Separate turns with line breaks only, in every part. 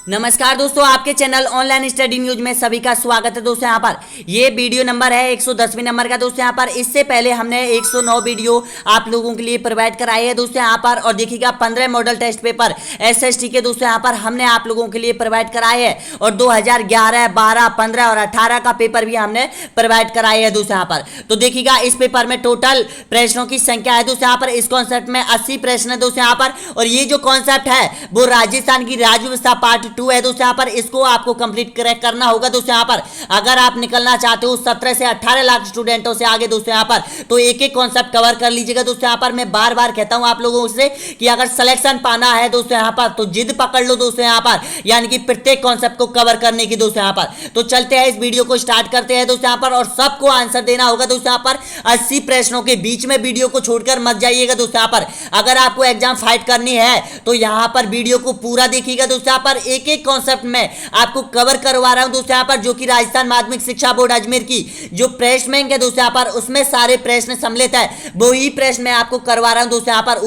नमस्कार दोस्तों, आपके चैनल ऑनलाइन स्टडी न्यूज में सभी का स्वागत है। दोस्तों यहाँ पर ये वीडियो नंबर है 110वें नंबर का। दोस्तों यहाँ पर इससे पहले हमने 109 वीडियो आप लोगों के लिए प्रोवाइड कराई है दोस्तों यहाँ पर। और देखिएगा 15 मॉडल टेस्ट पेपर एसएसटी के दोस्तों यहाँ पर हमने आप लोगों के लिए प्रोवाइड कराए है। और 2011, 12, 15 और 18 का पेपर भी हमने प्रोवाइड कराए है दोस्तों यहाँ पर। तो देखिएगा इस पेपर में टोटल प्रश्नों की संख्या है दोस्तों यहाँ पर। इस कॉन्सेप्ट में 80 प्रश्न है दोस्तों यहाँ पर। और ये जो कॉन्सेप्ट है वो राजस्थान की राज्य व्यवस्था पार्ट 2 है दोस्तों यहाँ पर। इसको आपको कंप्लीट क्रैक करना होगा दोस्तों यहाँ पर। अगर आप निकलना चाहते हो 17 से 18 लाख स्टूडेंटों से आगे दोस्तों यहाँ पर, तो एक एक कॉन्सेप्ट कवर कर लीजिएगा दोस्तों यहाँ पर। मैं बार बार कहता हूं आप लोगों से कि अगर सिलेक्शन पाना है दोस्तों यहाँ पर तो जिद पकड़ लो दोस्तों यहाँ पर, यानी कि प्रत्येक कॉन्सेप्ट को कवर करने की दोस्तों यहाँ पर। तो चलते हैं, इस वीडियो को स्टार्ट करते हैं दोस्तों यहाँ पर। और सबको आंसर देना होगा दोस्तों यहाँ पर। 80 प्रश्नों के बीच में वीडियो को छोड़कर मत जाइएगा दोस्तों यहाँ पर। अगर आपको एग्जाम फाइट करनी है तो यहाँ पर वीडियो को पूरा देखिएगा दोस्तों यहाँ पर। एक एक कॉन्सेप्ट में आपको कवर करवा रहा हूं दोस्तों यहाँ पर, जो कि राजस्थान माध्यमिक शिक्षा बोर्ड अजमेर की जो प्रश्न बैंक है दोस्तों यहाँ पर, उसमें सारे प्रश्न सम्मिलित है। वही प्रश्न मैं आपको करवा रहा हूं दोस्तों यहाँ पर।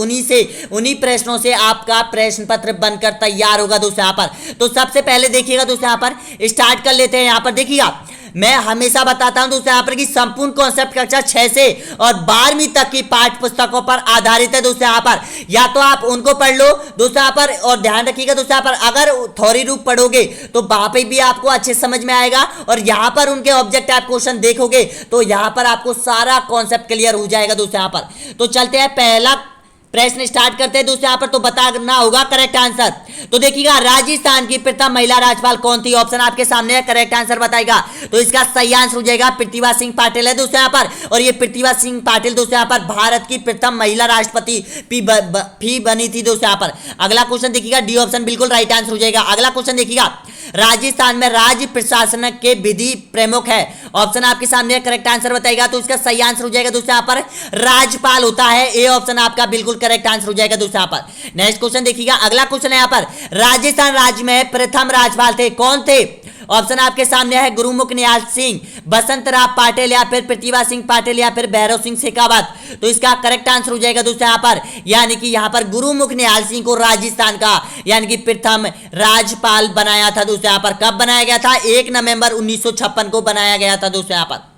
उन्हीं प्रश्नों से आपका प्रश्न पत्र बनकर तैयार होगा दोस्तों यहाँ पर। तो सबसे पहले देखिएगा दोस्तों यहाँ पर, स्टार्ट कर लेते हैं यहाँ पर। देखिएगा मैं हमेशा बताता हूं दोस्तों यहाँ पर कि संपूर्ण कॉन्सेप्ट कक्षा 6 से और 12वीं तक की पाठ्य पुस्तकों पर आधारित है दोस्तों यहाँ पर। या तो आप उनको पढ़ लो दोस्तों यहाँ पर, और ध्यान रखिएगा दोस्तों यहाँ पर, अगर थ्योरी रूप पढ़ोगे तो वहां पे भी आपको अच्छे समझ में आएगा। और यहाँ पर उनके ऑब्जेक्ट टाइप क्वेश्चन देखोगे तो यहाँ पर आपको सारा कॉन्सेप्ट क्लियर हो जाएगा दोस्तों यहाँ पर। तो चलते हैं, पहला प्रश्न स्टार्ट करते हैं दोस्तों यहाँ पर। तो बताना होगा करेक्ट आंसर। तो देखिएगा राजस्थान की प्रथम महिला राज्यपाल कौन थी? ऑप्शन आपके सामने है, करेक्ट आंसर बताएगा। तो इसका सही आंसर हो जाएगा प्रतिभा सिंह पाटिल है दोस्तों यहाँ पर। और ये प्रतिभा सिंह पाटिल दोस्तों यहाँ पर भारत की प्रथम महिला राष्ट्रपति भी बनी थी दोस्तों यहाँ पर। अगला क्वेश्चन देखिएगा, डी ऑप्शन बिल्कुल राइट आंसर हो जाएगा। अगला क्वेश्चन देखिएगा, राजस्थान में राज्य प्रशासन के विधि प्रमुख है। ऑप्शन आपके सामने है, करेक्ट आंसर बताएगा। तो इसका सही आंसर हो जाएगा दोस्तों यहाँ पर राज्यपाल होता है। ए ऑप्शन आपका बिल्कुल करेक्ट आंसर हो जाएगा दोस्तों यहाँ पर। नेक्स्ट क्वेश्चन देखिएगा, अगला क्वेश्चन है यहाँ पर, राजस्थान राज्य में प्रथम राज्यपाल थे, कौन थे? ऑप्शन आपके सामने है, गुरुमुख निहाल सिंह, बसंत राव पाटिल, या फिर प्रतिभा सिंह पाटिल, या फिर भैरव सिंह शेखावत। तो इसका करेक्ट आंसर हो जाएगा दोस्तों यहाँ पर, यानी कि यहाँ पर गुरुमुख निहाल सिंह को राजस्थान का यानी कि प्रथम राज्यपाल बनाया था दोस्तों यहाँ पर। कब बनाया गया था? 1 नवंबर 1956 को बनाया गया था दोस्तों यहाँ पर।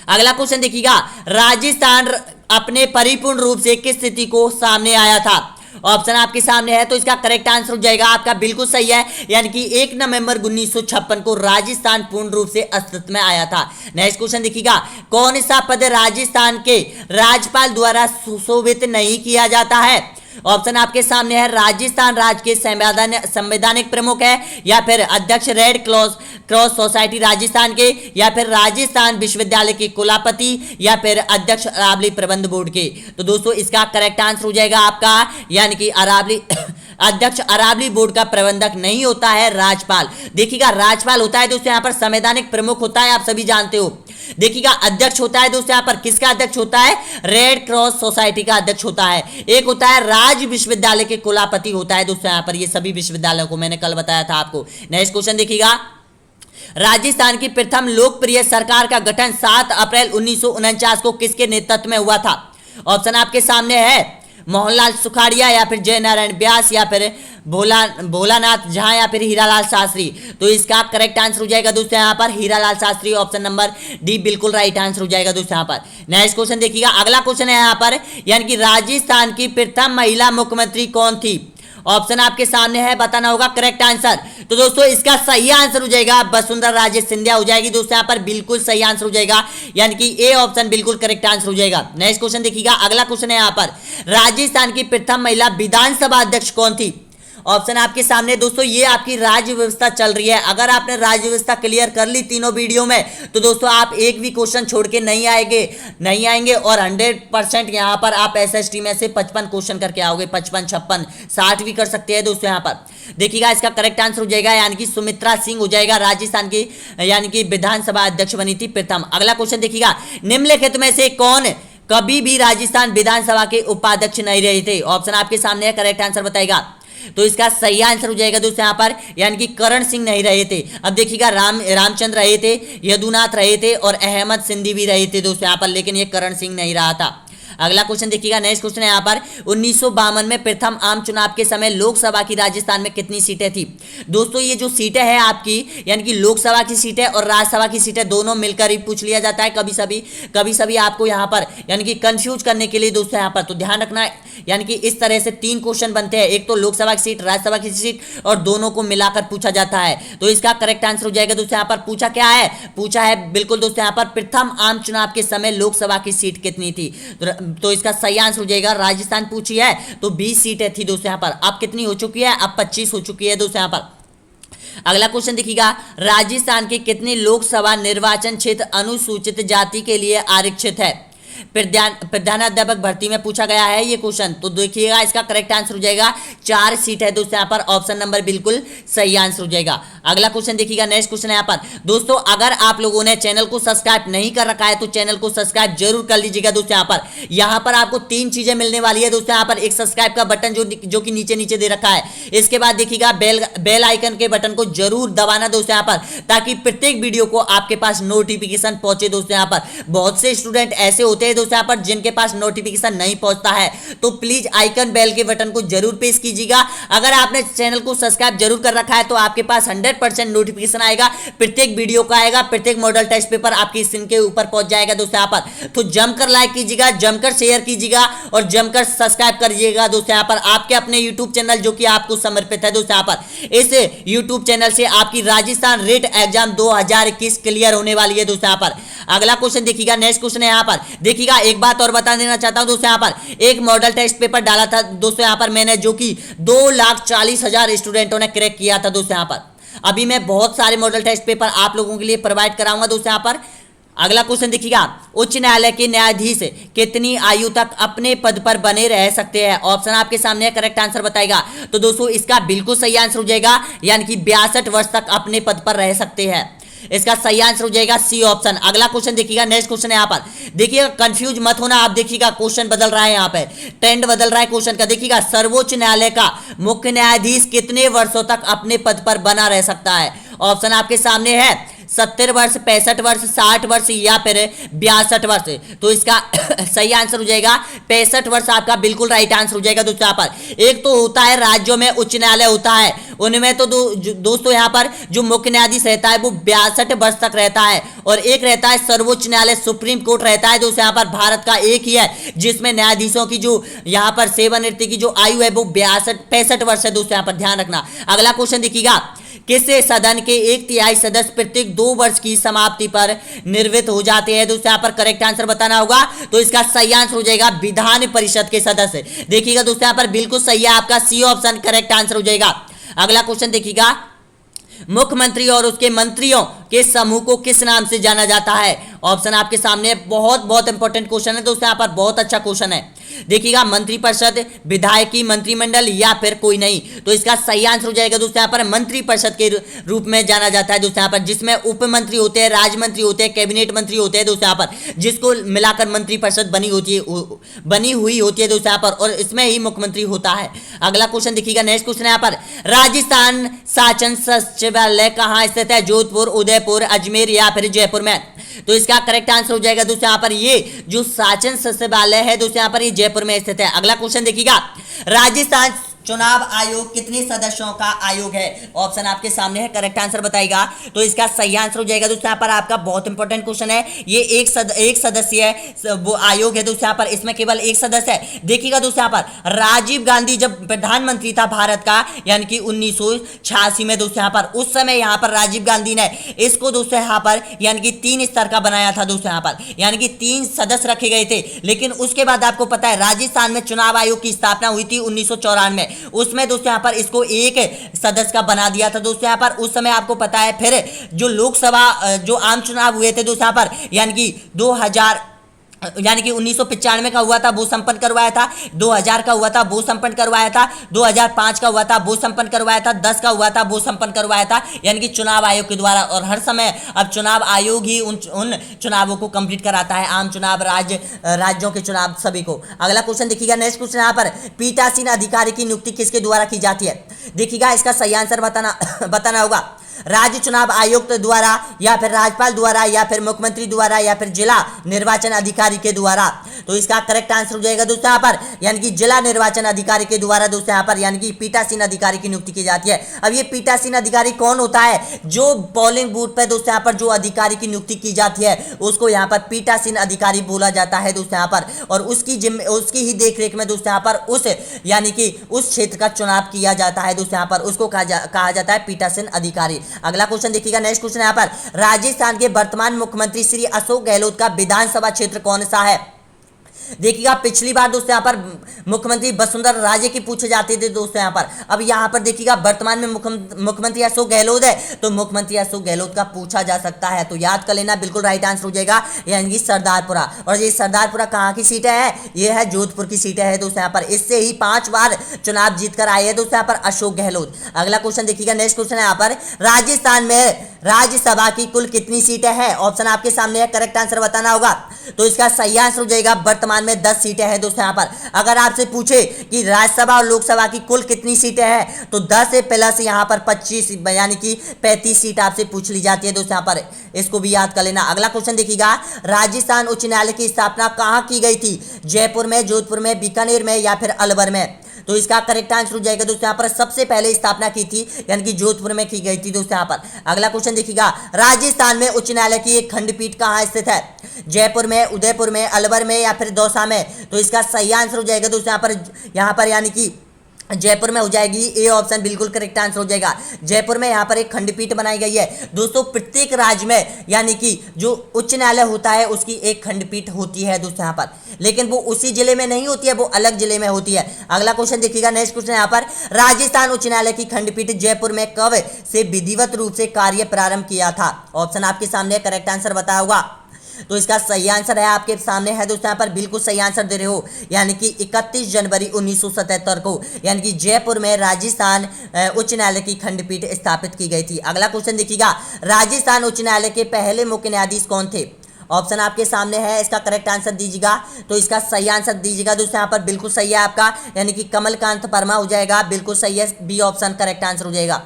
अगला क्वेश्चन देखिएगा, राजस्थान अपने परिपूर्ण रूप से किस स्थिति को सामने आया था? ऑप्शन आपके सामने है। तो इसका करेक्ट आंसर हो जाएगा आपका बिल्कुल सही है, यानी कि 1 नवंबर 1956 को राजस्थान पूर्ण रूप से अस्तित्व में आया था। नेक्स्ट क्वेश्चन देखिएगा, कौन सा पद राजस्थान के राज्यपाल द्वारा सुशोभित नहीं किया जाता है? ऑप्शन आपके सामने है, राजस्थान राज्य के संवैधानिक प्रमुख है, या फिर अध्यक्ष रेड क्रॉस सोसाइटी राजस्थान के, या फिर राजस्थान विश्वविद्यालय के कुलपति, या फिर अध्यक्ष अरावली प्रबंध बोर्ड के। तो दोस्तों इसका करेक्ट आंसर हो जाएगा आपका, यानी कि अरावली अध्यक्ष अरावली बोर्ड का प्रबंधक नहीं होता है राज्यपाल। देखिएगा राज्यपाल होता है दोस्तों यहाँ पर संवैधानिक प्रमुख होता है, आप सभी जानते हो। देखिएगा अध्यक्ष होता है दोस्तों यहाँ पर, किसका अध्यक्ष होता है? रेड क्रॉस सोसाइटी का अध्यक्ष होता है। एक होता है राज्य विश्वविद्यालय के कुलपति होता है दोस्तों यहाँ पर। ये सभी विश्वविद्यालयों को मैंने कल बताया था आपको। नेक्स्ट क्वेश्चन देखिएगा, राजस्थान की प्रथम लोकप्रिय सरकार का गठन 7 अप्रैल 1949 को किसके नेतृत्व में हुआ था? ऑप्शन आपके सामने है, मोहनलाल सुखाड़िया, या फिर जय नारायण व्यास, या फिर भोलानाथ झा, या फिर हीरालाल शास्त्री। तो इसका करेक्ट आंसर हो जाएगा दोस्तों यहाँ पर Hiralal Shastri. Option number D बिल्कुल राइट आंसर हो जाएगा दोस्तों यहाँ पर। नेक्स्ट क्वेश्चन देखिएगा, अगला क्वेश्चन है यहाँ पर, यानी कि राजस्थान की प्रथम महिला मुख्यमंत्री कौन थी? ऑप्शन आपके सामने है, बताना होगा करेक्ट आंसर। तो दोस्तों इसका सही आंसर हो जाएगा वसुंधरा राजे सिंधिया हो जाएगी दोस्तों यहाँ पर, बिल्कुल सही आंसर हो जाएगा, यानी कि ए ऑप्शन बिल्कुल करेक्ट आंसर हो जाएगा। नेक्स्ट क्वेश्चन देखिएगा, अगला क्वेश्चन है यहाँ पर, राजस्थान की प्रथम महिला विधानसभा अध्यक्ष कौन थी? ऑप्शन आपके सामने दोस्तों, ये आपकी राज्य व्यवस्था चल रही है। अगर आपने राज्य व्यवस्था क्लियर कर ली तीनों वीडियो में तो दोस्तों आप एक भी क्वेश्चन छोड़ के नहीं आएंगे और 100% यहाँ पर आप एसएसटी में से 55 क्वेश्चन करके आओगे। 55, 56, 60 भी कर सकते हैं दोस्तों यहाँ पर। देखिएगा इसका करेक्ट आंसर हो जाएगा, यानी कि सुमित्रा सिंह हो जाएगा, राजस्थान की यानी कि विधानसभा अध्यक्ष बनी थी प्रथम। अगला क्वेश्चन देखिएगा, निम्नलिखित में से कौन कभी भी राजस्थान विधानसभा के उपाध्यक्ष नहीं रहे थे? ऑप्शन आपके सामने है, करेक्ट आंसर बताएगा। तो इसका सही आंसर हो जाएगा दोस्तों यहाँ पर, यानी कि करण सिंह नहीं रहे थे। अब देखिएगा रामचंद्र रहे थे, यदुनाथ रहे थे, और अहमद सिंधी भी रहे थे दोस्तों यहाँ पर, लेकिन ये करण सिंह नहीं रहा था। अगला क्वेश्चन देखिएगा, नेक्स्ट क्वेश्चन है यहाँ पर 1952 में प्रथम आम चुनाव के समय लोकसभा की राजस्थान में कितनी सीटें थी। दोस्तों ये जो सीटें हैं आपकी, यानी कि लोकसभा की सीटें और राज्यसभा की सीटें दोनों मिलकर ही पूछ लिया जाता है कभी सभी आपको यहाँ पर, यानी कि कंफ्यूज करने के लिए दोस्तों यहाँ पर, तो ध्यान रखना, यानी कि इस तरह से 3 क्वेश्चन बनते हैं, एक तो लोकसभा की सीट, राज्यसभा की सीट और दोनों को मिलाकर पूछा जाता है। तो इसका करेक्ट आंसर हो जाएगा दोस्तों यहाँ पर, पूछा क्या है, पूछा है बिल्कुल दोस्तों यहाँ पर प्रथम आम चुनाव के समय लोकसभा की सीट कितनी थी। तो इसका सही आंसर हो जाएगा राजस्थान पूछी है तो 20 सीटें थी दोस्तों यहाँ पर। अब कितनी हो चुकी है, अब 25 हो चुकी है दोस्तों यहाँ पर। अगला क्वेश्चन देखिएगा, राजस्थान के कितने लोकसभा निर्वाचन क्षेत्र अनुसूचित जाति के लिए आरक्षित है। प्रधानाध्यापक भर्ती में पूछा गया है ये क्वेश्चन, तो देखिएगा इसका करेक्ट आंसर हो जाएगा 4 सीट है दोस्तों यहाँ पर, ऑप्शन नंबर बिल्कुल सही आंसर हो जाएगा। अगला क्वेश्चन देखिएगा, नेक्स्ट क्वेश्चन है यहाँ पर दोस्तों, अगर आप लोगों ने चैनल को सब्सक्राइब नहीं कर रखा है तो चैनल को सब्सक्राइब जरूर कर लीजिएगा दोस्तों। यहाँ पर आपको 3 चीजें मिलने वाली है दोस्तों यहाँ पर, एक सब्सक्राइब का बटन जो कि नीचे दे रखा है, इसके बाद देखिएगा बेल आइकन के बटन को जरूर दबाना दोस्तों यहाँ पर, ताकि प्रत्येक वीडियो को आपके पास नोटिफिकेशन पहुंचे दोस्तों यहाँ पर। बहुत से स्टूडेंट ऐसे होते हैं दोस्तों यहाँ पर जिनके पास नोटिफिकेशन नहीं पहुंचता है, तो प्लीज आइकन बेल के बटन को जरूर प्रेस कीजिएगा। अगर आपने चैनल को सब्सक्राइब जरूर कर रखा है तो आपके पास 100% नोटिफिकेशन आएगा, प्रत्येक वीडियो का आएगा, प्रत्येक मॉडल टेस्ट पेपर आपकी स्क्रीन के ऊपर पहुंच जाएगा दोस्तों यहाँ पर। तो जमकर लाइक कीजिएगा, जमकर शेयर कीजिएगा और जमकर सब्सक्राइब करिएगा दोस्तों यहाँ पर, आपके अपने यूट्यूब चैनल जो कि आपको समर्पित है दोस्तों यहाँ पर। इस यूट्यूब चैनल से आपकी राजस्थान रेट एग्जाम 2021 क्लियर होने वाली है दोस्तों यहाँ पर। अगला क्वेश्चन देखिएगा, नेक्स्ट क्वेश्चन है यहाँ पर, देखिएगा एक बात और बता देना चाहता हूं दोस्तों यहाँ पर, एक मॉडल टेस्ट पेपर डाला था दोस्तों यहाँ पर मैंने, जो कि 2,40,000 स्टूडेंटों ने क्रैक किया था दोस्तों यहाँ पर। अभी मैं बहुत सारे मॉडल टेस्ट पेपर आप लोगों के लिए प्रोवाइड कराऊंगा दोस्तों यहाँ पर। अगला क्वेश्चन देखिएगा, उच्च न्यायालय के न्यायाधीश कितनी आयु तक अपने पद पर बने रह सकते हैं। ऑप्शन आपके सामने है, करेक्ट आंसर बताएगा। तो दोस्तों इसका बिल्कुल सही आंसर हो जाएगा, यानी कि 62 वर्ष तक अपने पद पर रह सकते हैं। इसका सही आंसर हो जाएगा सी ऑप्शन। अगला क्वेश्चन देखिएगा, नेक्स्ट क्वेश्चन है यहाँ पर, देखिएगा कंफ्यूज मत होना आप, देखिएगा क्वेश्चन बदल रहा है यहाँ पे, ट्रेंड बदल रहा है क्वेश्चन का। देखिएगा सर्वोच्च न्यायालय का मुख्य न्यायाधीश कितने वर्षों तक अपने पद पर बना रह सकता है। ऑप्शन आपके सामने है, 70 वर्ष, 65 वर्ष, 60 वर्ष या फिर 62 वर्ष। तो इसका सही आंसर हो जाएगा 65 वर्ष, आपका बिल्कुल राइट आंसर हो जाएगा दोस्तों यहाँ पर। एक तो होता है राज्यों में उच्च न्यायालय होता है, उनमें तो दोस्तों यहाँ पर जो मुख्य न्यायाधीश रहता है वो 62 वर्ष तक रहता है, और एक रहता है सर्वोच्च न्यायालय, सुप्रीम कोर्ट रहता है दोस्तों यहाँ पर, भारत का एक ही है जिसमें न्यायाधीशों की जो यहाँ पर सेवानिवृत्ति की जो आयु है वो 65 वर्ष है दोस्तों यहाँ पर, ध्यान रखना। अगला क्वेश्चन देखिएगा, किस सदन के 1/3 सदस्य प्रत्येक 2 वर्ष की समाप्ति पर निर्वृत्त हो जाते हैं दोस्तों यहाँ पर, करेक्ट आंसर बताना होगा। तो इसका सही आंसर हो जाएगा विधान परिषद के सदस्य। देखिएगा दोस्तों यहाँ पर बिल्कुल सही है आपका सी ऑप्शन, करेक्ट आंसर हो जाएगा। अगला क्वेश्चन देखिएगा, मुख्यमंत्री और उसके मंत्रियों के समूह को किस नाम से जाना जाता है। ऑप्शन आपके सामने, बहुत इंपॉर्टेंट क्वेश्चन है दोस्तों यहाँ पर, बहुत अच्छा क्वेश्चन है। देखिएगा मंत्रिपरिषद, विधायकी मंत्रिमंडल या फिर कोई नहीं। तो इसका सही आंसर हो जाएगा दोस्तों यहाँ पर मंत्रिपरिषद के रूप में जाना जाता है दोस्तों यहाँ पर, जिसमें उप मंत्री होते हैं, राज्य मंत्री होते हैं, कैबिनेट मंत्री होते हैं दोस्तों यहाँ पर, जिसको मिलाकर मंत्रिपरिषद बनी हुई होती है दोस्तों यहाँ पर, और इसमें ही मुख्यमंत्री होता है। अगला क्वेश्चन देखिएगा, नेक्स्ट क्वेश्चन है यहाँ पर, राजस्थान शासन सचिवालय कहाँ स्थित है। जोधपुर, उदयपुर, अजमेर या फिर जयपुर में। तो इसका करेक्ट आंसर हो जाएगा दोस्तों यहाँ पर, ये जो शासन सचिवालय है दोस्तों यहाँ पर ये जयपुर में स्थित है। अगला क्वेश्चन देखिएगा, राजस्थान चुनाव आयोग कितने सदस्यों का आयोग है। ऑप्शन आपके सामने है, करेक्ट आंसर बताएगा। तो इसका सही आंसर हो जाएगा दोस्तों यहाँ पर आपका, बहुत इंपॉर्टेंट क्वेश्चन है ये, एक सदस्य है वो आयोग है दोस्तों यहाँ पर, इसमें केवल एक सदस्य है। देखिएगा दोस्तों यहाँ पर राजीव गांधी जब प्रधानमंत्री था भारत का, यानी कि 1986 में दोस्तों यहाँ पर, उस समय यहाँ पर राजीव गांधी ने इसको दोस्तों यहाँ पर यानी कि 3 स्तर का बनाया था दोस्तों यहाँ पर, यानी कि 3 सदस्य रखे गए थे। लेकिन उसके बाद आपको पता है राजस्थान में चुनाव आयोग की स्थापना हुई थी 1954 में, उसमें दोस्तों यहाँ पर इसको 1 सदस्य का बना दिया था दोस्तों यहाँ पर। उस समय आपको पता है फिर जो लोकसभा जो आम चुनाव हुए थे दोस्तों यहाँ पर, यानी कि 1995 का हुआ था वो संपन्न करवाया था, 2000 का हुआ था वो संपन्न करवाया था, 2005 का हुआ था वो संपन्न करवाया था, 10 का हुआ था वो संपन्न करवाया था, यानी कि चुनाव आयोग के द्वारा। और हर समय अब चुनाव आयोग ही उन चुनावों को कंप्लीट कराता है, आम चुनाव, राज्यों के चुनाव सभी को। अगला क्वेश्चन देखिएगा, नेक्स्ट क्वेश्चन यहाँ पर, पीठासीन अधिकारी की नियुक्ति किसके द्वारा की जाती है। देखिएगा इसका सही आंसर बताना होगा, राज्य चुनाव आयुक्त द्वारा या फिर राज्यपाल द्वारा या फिर मुख्यमंत्री द्वारा या फिर जिला निर्वाचन अधिकारी के द्वारा। तो इसका करेक्ट आंसर हो जाएगा दोस्तों यहाँ पर यानी कि जिला निर्वाचन अधिकारी के द्वारा दोस्तों यहाँ पर यानी कि पीठासीन अधिकारी की नियुक्ति की जाती है। अब ये पीठासीन अधिकारी कौन होता है? जो पोलिंग बूथ पे दोस्तों यहाँ पर जो अधिकारी की नियुक्ति की जाती है उसको यहाँ पर पीठासीन अधिकारी बोला जाता है दोस्तों यहाँ पर, और उसकी ही देखरेख में दोस्तों यहाँ पर उस यानी कि उस क्षेत्र का चुनाव किया जाता है दोस्तों यहाँ पर, उसको कहा जाता है पीठासीन अधिकारी। अगला क्वेश्चन देखिएगा, नेक्स्ट क्वेश्चन यहाँ पर राजस्थान के वर्तमान मुख्यमंत्री श्री अशोक गहलोत का विधानसभा क्षेत्र कौन सा है? देखिएगा पिछली बार दोस्तों यहाँ पर मुख्यमंत्री वसुंधरा राजे की पूछे जाते थे दोस्तों यहाँ पर, अब यहाँ पर देखिएगा वर्तमान में मुख्यमंत्री अशोक गहलोत है तो मुख्यमंत्री अशोक गहलोत का पूछा जा सकता है, तो याद कर लेना, बिल्कुल राइट आंसर हो जाएगा यानी कि सरदारपुरा। और ये सरदारपुरा कहाँ की सीट है? ये है जोधपुर की सीट है दोस्तों यहाँ पर, इससे ही 5 बार चुनाव जीत कर आए हैं दोस्तों यहाँ पर अशोक गहलोत। अगला क्वेश्चन देखिएगा, नेक्स्ट क्वेश्चन है यहाँ पर राजस्थान में राज्यसभा की कुल कितनी सीटें हैं? ऑप्शन आपके सामने है, करेक्ट आंसर बताना होगा। तो इसका सही आंसर हो जाएगा वर्तमान में 10 सीटें हैं दोस्तों यहाँ पर। अगर आपसे पूछे कि राज्यसभा और लोकसभा की कुल कितनी सीटें हैं तो 10 से प्लस यहाँ पर 25 यानी कि 35 सीट आपसे पूछ ली जाती है दोस्तों यहाँ पर, इसको भी याद कर लेना। अगला क्वेश्चन देखिएगा, राजस्थान उच्च न्यायालय की स्थापना कहाँ की गई थी? जयपुर में, जोधपुर में, बीकानेर में या फिर अलवर में? तो इसका करेक्ट आंसर हो जाएगा दोस्तों यहाँ पर सबसे पहले स्थापना की थी यानी कि जोधपुर में की गई थी दोस्तों यहाँ पर। अगला क्वेश्चन देखिएगा, राजस्थान में उच्च न्यायालय की एक खंडपीठ कहाँ स्थित है? जयपुर में, उदयपुर में, अलवर में या फिर दौसा में? तो इसका सही आंसर हो जाएगा दोस्तों यहाँ पर यानी कि जयपुर में हो जाएगी, ए ऑप्शन बिल्कुल करेक्ट आंसर हो जाएगा। जयपुर में यहाँ पर एक खंडपीठ बनाई गई है दोस्तों। प्रत्येक राज्य में यानी कि जो उच्च न्यायालय होता है उसकी एक खंडपीठ होती है दोस्तों यहाँ पर, लेकिन वो उसी जिले में नहीं होती है, वो अलग जिले में होती है। अगला क्वेश्चन देखिएगा, नेक्स्ट क्वेश्चन यहाँ पर राजस्थान उच्च न्यायालय की खंडपीठ जयपुर में कब से विधिवत रूप से कार्य प्रारंभ किया था? ऑप्शन आपके सामने करेक्ट आंसर बताया होगा। तो इसका सही आंसर है आपके सामने है दोस्तों यहाँ पर, बिल्कुल सही आंसर दे रहे हो, यानी कि 31 जनवरी 1977 को यानी कि जयपुर में राजस्थान उच्च न्यायालय की खंडपीठ स्थापित की गई थी। अगला क्वेश्चन देखिएगा, राजस्थान उच्च न्यायालय के पहले मुख्य न्यायाधीश कौन थे? ऑप्शन आपके सामने है, इसका करेक्ट आंसर दीजिएगा। तो इसका सही आंसर दीजिएगा दोस्तों यहाँ पर, बिल्कुल सही है आपका यानी कि कमलकांत वर्मा हो जाएगा, बिल्कुल सही है, बी ऑप्शन करेक्ट आंसर हो जाएगा।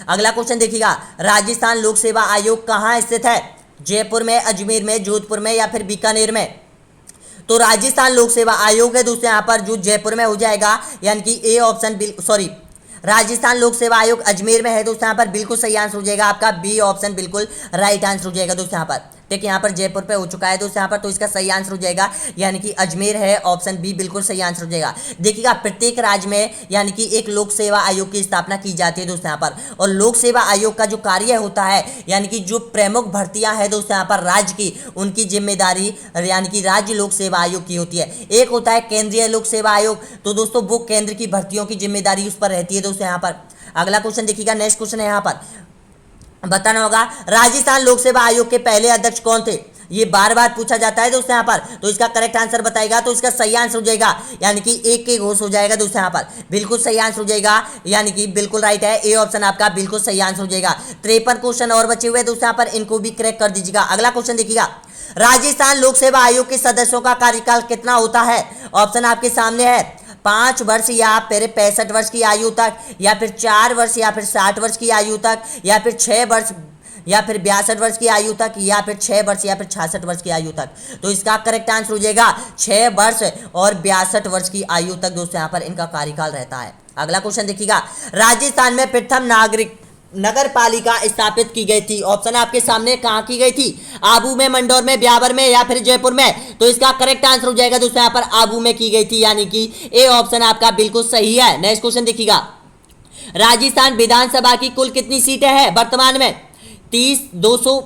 अगला क्वेश्चन देखिएगा, राजस्थान लोक सेवा आयोग कहाँ स्थित है? जयपुर में, अजमेर में, जोधपुर में या फिर बीकानेर में? तो राजस्थान लोक सेवा आयोग है दोस्तों यहाँ पर जो जयपुर में हो जाएगा यानी कि ए ऑप्शन राजस्थान लोक सेवा आयोग अजमेर में है दोस्तों यहाँ पर, बिल्कुल सही आंसर हो जाएगा आपका, बी ऑप्शन बिल्कुल राइट आंसर हो जाएगा दोस्तों यहाँ पर। ठीक है, यहाँ पर जयपुर पे हो चुका है दोस्तों यहाँ पर, तो इसका सही आंसर हो जाएगा यानी कि अजमेर है, ऑप्शन बी बिल्कुल सही आंसर हो जाएगा। देखिएगा प्रत्येक राज्य में यानी कि एक लोक सेवा आयोग की स्थापना की जाती है दोस्तों यहाँ पर, और लोक सेवा आयोग का जो कार्य होता है यानी कि जो प्रमुख भर्तियां हैं दोस्तों यहाँ पर राज्य की, उनकी जिम्मेदारी यानी कि राज्य लोक सेवा आयोग की होती है। एक होता है केंद्रीय लोक सेवा आयोग, तो दोस्तों वो केंद्र की भर्तियों की जिम्मेदारी उस पर रहती है दोस्तों यहाँ पर। अगला क्वेश्चन देखिएगा, नेक्स्ट क्वेश्चन है यहाँ पर बताना होगा, राजस्थान लोक सेवा आयोग के पहले अध्यक्ष कौन थे? ये बार बार पूछा जाता है दोस्तों यहाँ पर, तो इसका करेक्ट आंसर बताएगा। तो इसका सही आंसर हो जाएगा यानी कि एक के घोष हो जाएगा दोस्तों यहाँ पर, बिल्कुल सही आंसर हो जाएगा यानी कि बिल्कुल राइट है, ए ऑप्शन आपका बिल्कुल सही आंसर हो जाएगा। 53 क्वेश्चन और बचे हुए दोस्तों यहाँ पर, इनको भी क्रैक कर दीजिएगा। अगला क्वेश्चन देखिएगा, राजस्थान लोक सेवा आयोग के सदस्यों का कार्यकाल कितना होता है? ऑप्शन आपके सामने है, 5 वर्ष या फिर 65 वर्ष की आयु तक, या फिर 4 वर्ष या फिर 60 वर्ष की आयु तक, या फिर 6 वर्ष या फिर 62 वर्ष की आयु तक, या फिर 6 वर्ष या फिर 66 वर्ष की आयु तक। तो इसका करेक्ट आंसर हो जाएगा 6 वर्ष और 62 वर्ष की आयु तक दोस्तों यहाँ पर इनका कार्यकाल रहता है। अगला क्वेश्चन देखिएगा, राजस्थान में प्रथम नगर पालिका स्थापित की गई थी। ऑप्शन आपके सामने, कहाँ की गई थी? आबू में, मंडौर में, ब्यावर में या फिर जयपुर में? तो इसका करेक्ट आंसर हो जाएगा दोस्तों यहाँ पर आबू में की गई थी यानी कि ए ऑप्शन आपका बिल्कुल सही है। नेक्स्ट क्वेश्चन देखिएगा, राजस्थान विधानसभा की कुल कितनी सीटें हैं वर्तमान में? 30, 200,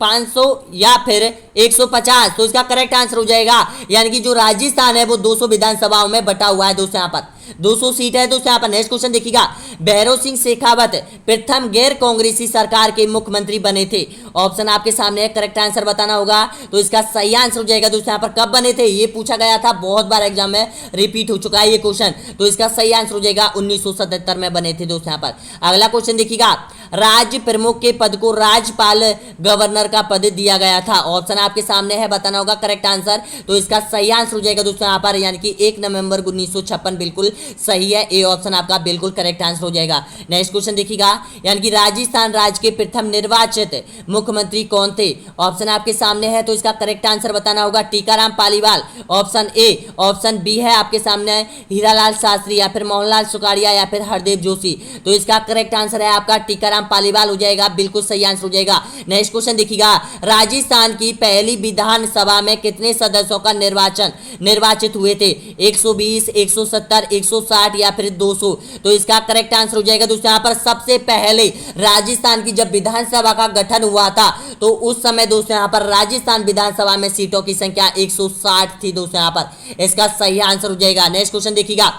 500 या फिर 150? तो इसका करेक्ट आंसर हो जाएगा यानी कि जो राजस्थान है वो 200 विधानसभाओं में बटा हुआ है दोस्तों यहाँ पर, 200 सीट है दोस्तों यहाँ पर। नेक्स्ट क्वेश्चन देखिएगा, भैरव सिंह शेखावत प्रथम गैर कांग्रेसी सरकार के मुख्यमंत्री बने थे। ऑप्शन आपके सामने है, करेक्ट आंसर बताना होगा। तो इसका सही आंसर हो जाएगा दोस्तों यहाँ पर, कब बने थे? ये पूछा गया था, बहुत बार एग्जाम में रिपीट हो चुका है ये क्वेश्चन। तो इसका सही आंसर हो जाएगा 1977 में बने थे दोस्तों यहाँ पर। अगला क्वेश्चन देखिएगा, राज्य प्रमुख के पद को राज्यपाल गवर्नर का पद दिया गया था। ऑप्शन आपके सामने है, बताना होगा करेक्ट आंसर। तो इसका सही आंसर हो जाएगा दोस्तों यहाँ पर यानी कि 1 नवंबर 1956 बिल्कुल सही है, ए ऑप्शन आपका बिल्कुल करेक्ट आंसर हो जाएगा। नेक्स्ट क्वेश्चन देखिएगा, यानी कि राजस्थान राज्य के प्रथम निर्वाचित मुख्यमंत्री कौन थे? ऑप्शन आपके सामने है, तो इसका करेक्ट आंसर बताना होगा Tikaram Paliwal, option A. Option B है आपके सामने हीरालाल शास्त्री, या फिर मोहनलाल सुखाड़िया, या फिर हरदेव जोशी। तो इसका करेक्ट आंसर है आपका टीकाराम पालीवाल हो जाएगा, बिल्कुल सही आंसर हो जाएगा। नेक्स्ट क्वेश्चन देखिएगा, राजस्थान की पहली विधानसभा में कितने सदस्यों का निर्वाचित हुए थे? 120, 170, 160 या फिर 200। तो इसका करेक्ट आंसर हो जाएगा दोस्तों यहाँ पर सबसे पहले राजस्थान की जब विधानसभा का गठन हुआ था तो उस समय दोस्तों यहाँ पर राजस्थान विधानसभा में सीटों की संख्या 160 थी दोस्तों यहाँ पर, इसका सही आंसर हो जाएगा। नेक्स्ट क्वेश्चन देखिएगा,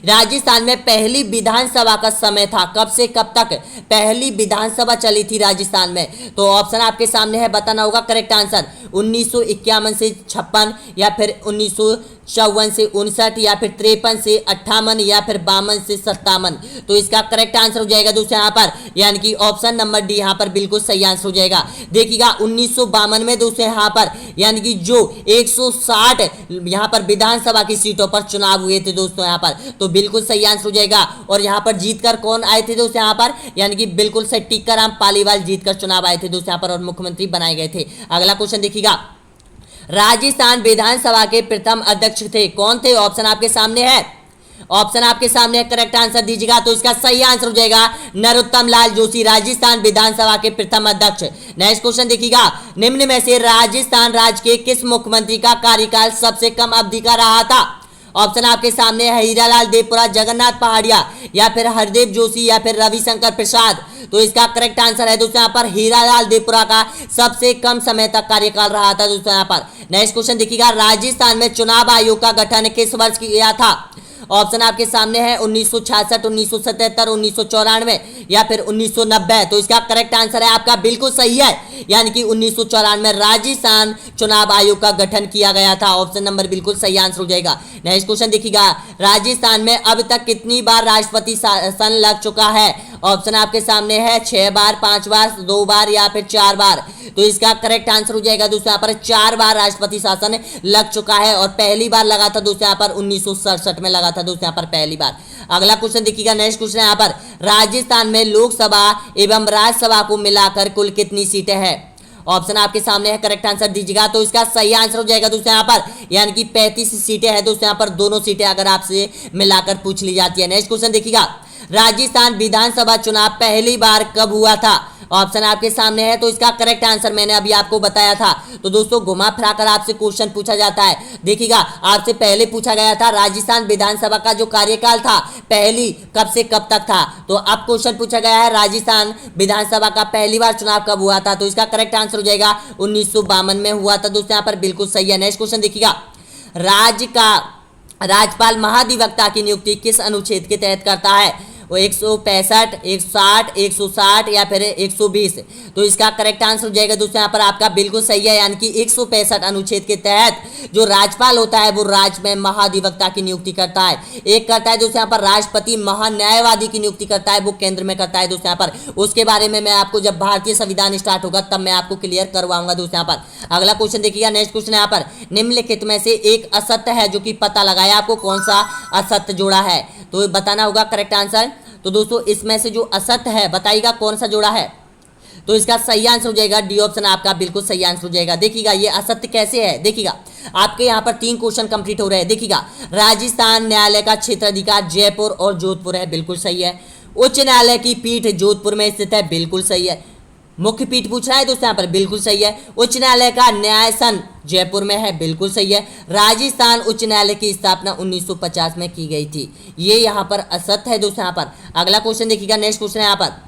राजस्थान में पहली विधानसभा का समय था कब से कब तक पहली विधानसभा चली थी राजस्थान में? तो ऑप्शन आपके सामने है, बताना होगा करेक्ट आंसर। 1951 से 56, या फिर 1954 से 59, या फिर 53 से 58, या फिर 52 से 57। तो इसका करेक्ट आंसर हो जाएगा दोस्तों यहाँ पर, यानी कि ऑप्शन नंबर डी यहाँ पर बिल्कुल सही आंसर हो जाएगा। देखिएगा 1952 में दोस्तों यहाँ पर यानी कि जो 160 यहाँ पर विधानसभा की सीटों पर चुनाव हुए थे दोस्तों यहाँ पर, तो बिल्कुल सही आंसर हो जाएगा। और यहाँ पर जीतकर कौन आए थे दोस्तों यहाँ पर, यानी कि बिल्कुल सही टीकाराम पालीवाल जीतकर चुनाव आए थे दोस्तों यहाँ पर और मुख्यमंत्री बनाए गए थे। अगला क्वेश्चन देखिएगा, राजस्थान विधानसभा के प्रथम अध्यक्ष थे कौन थे? ऑप्शन आपके सामने है, ऑप्शन आपके सामने करेक्ट आंसर दीजिएगा। तो इसका सही आंसर हो जाएगा नरोत्तम लाल जोशी, राजस्थान विधानसभा के प्रथम अध्यक्ष। नेक्स्ट क्वेश्चन देखिएगा, निम्न में से राजस्थान राज्य के किस मुख्यमंत्री का कार्यकाल सबसे कम अवधि का रहा था? ऑप्शन आपके सामने है, हीरालाल देवपुरा, जगन्नाथ पहाड़िया, या फिर हरदेव जोशी, या फिर रविशंकर प्रसाद। तो इसका करेक्ट आंसर है दोस्तों यहाँ पर हीरालाल देवपुरा का सबसे कम समय तक कार्यकाल रहा था दोस्तों यहाँ पर। नेक्स्ट क्वेश्चन देखिएगा, राजस्थान में चुनाव आयोग का गठन किस वर्ष किया था? ऑप्शन आपके सामने है 1966, 1977, 1994, या फिर 1990। तो इसका करेक्ट आंसर है आपका बिल्कुल सही है, यानी कि 1994 राजस्थान चुनाव आयोग का गठन किया गया था। ऑप्शन नंबर बिल्कुल सही आंसर हो जाएगा। नेक्स्ट क्वेश्चन देखिएगा, राजस्थान में अब तक कितनी बार राष्ट्रपति शासन लग चुका है? ऑप्शन आपके सामने है 6 बार, 5 बार, 2 बार, या फिर 4 बार। तो इसका करेक्ट आंसर हो जाएगा दोस्तों यहाँ पर 4 बार राष्ट्रपति शासन लग चुका है, और पहली बार लगा था दोस्तों यहाँ पर 1967 में लगा था दोस्तों यहाँ पर पहली बार। अगला क्वेश्चन देखिएगा, नेक्स्ट क्वेश्चन यहाँ पर, राजस्थान में लोकसभा एवं राज्यसभा को मिलाकर कुल कितनी सीटें हैं? ऑप्शन आपके सामने है, करेक्ट आंसर दीजिएगा। तो इसका सही आंसर हो जाएगा दोस्तों यहाँ पर, यानी कि 35 सीटें हैं दोस्तों यहाँ पर, दोनों सीटें अगर आपसे मिलाकर पूछ ली जाती है। नेक्स्ट क्वेश्चन देखिएगा, राजस्थान विधानसभा चुनाव पहली बार कब हुआ था? ऑप्शन आपके सामने है, तो इसका करेक्ट आंसर मैंने अभी आपको बताया था। तो दोस्तों घुमा फिरा कर आपसे क्वेश्चन पूछा जाता है। देखिएगा आपसे पहले पूछा गया था राजस्थान विधानसभा का जो कार्यकाल था पहली कब से कब तक था, तो अब क्वेश्चन पूछा गया है राजस्थान विधानसभा का पहली बार चुनाव कब हुआ था? तो इसका करेक्ट आंसर हो जाएगा 1952 में हुआ था दोस्तों यहाँ पर, बिल्कुल सही है। नेक्स्ट क्वेश्चन देखिएगा, राज्य का राज्यपाल महाधिवक्ता की नियुक्ति किस अनुच्छेद के तहत करता है? वो 165, 160, 160 या फिर 120। तो इसका करेक्ट आंसर हो जाएगा दोस्तों यहाँ पर आपका बिल्कुल सही है, यानी कि 165 अनुच्छेद के तहत जो राज्यपाल होता है वो राज्य में महाधिवक्ता की नियुक्ति करता है। एक करता है दोस्तों यहाँ पर राष्ट्रपति महान्यायवादी की नियुक्ति करता है, वो केंद्र में करता है दोस्तों यहाँ पर। उसके बारे में मैं आपको जब भारतीय संविधान स्टार्ट होगा तब मैं आपको क्लियर करवाऊंगा दोस्तों यहाँ पर। अगला क्वेश्चन देखिएगा, नेक्स्ट क्वेश्चन यहाँ पर, निम्नलिखित में से एक असत्य है जो कि पता लगाया आपको कौन सा असत्य जोड़ा है? तो बताना होगा करेक्ट आंसर। तो दोस्तों इसमें से जो असत्य है बताइएगा कौन सा जोड़ा है? तो इसका सही आंसर हो जाएगा डी ऑप्शन आपका बिल्कुल सही आंसर हो जाएगा। देखिएगा ये असत्य कैसे है, देखिएगा आपके यहाँ पर 3 क्वेश्चन कंप्लीट हो रहे हैं। देखिएगा राजस्थान न्यायालय का क्षेत्राधिकार जयपुर और जोधपुर है, बिल्कुल सही है। उच्च न्यायालय की पीठ जोधपुर में स्थित है, बिल्कुल सही है। मुख्य पीठ पूछ रहा है दोस्तों यहाँ पर, बिल्कुल सही है। उच्च न्यायालय का न्यायासन जयपुर में है, बिल्कुल सही है। राजस्थान उच्च न्यायालय की स्थापना 1950 में की गई थी, ये यहाँ पर असत्य है दोस्तों यहाँ पर। अगला क्वेश्चन देखिएगा, नेक्स्ट क्वेश्चन है यहाँ पर,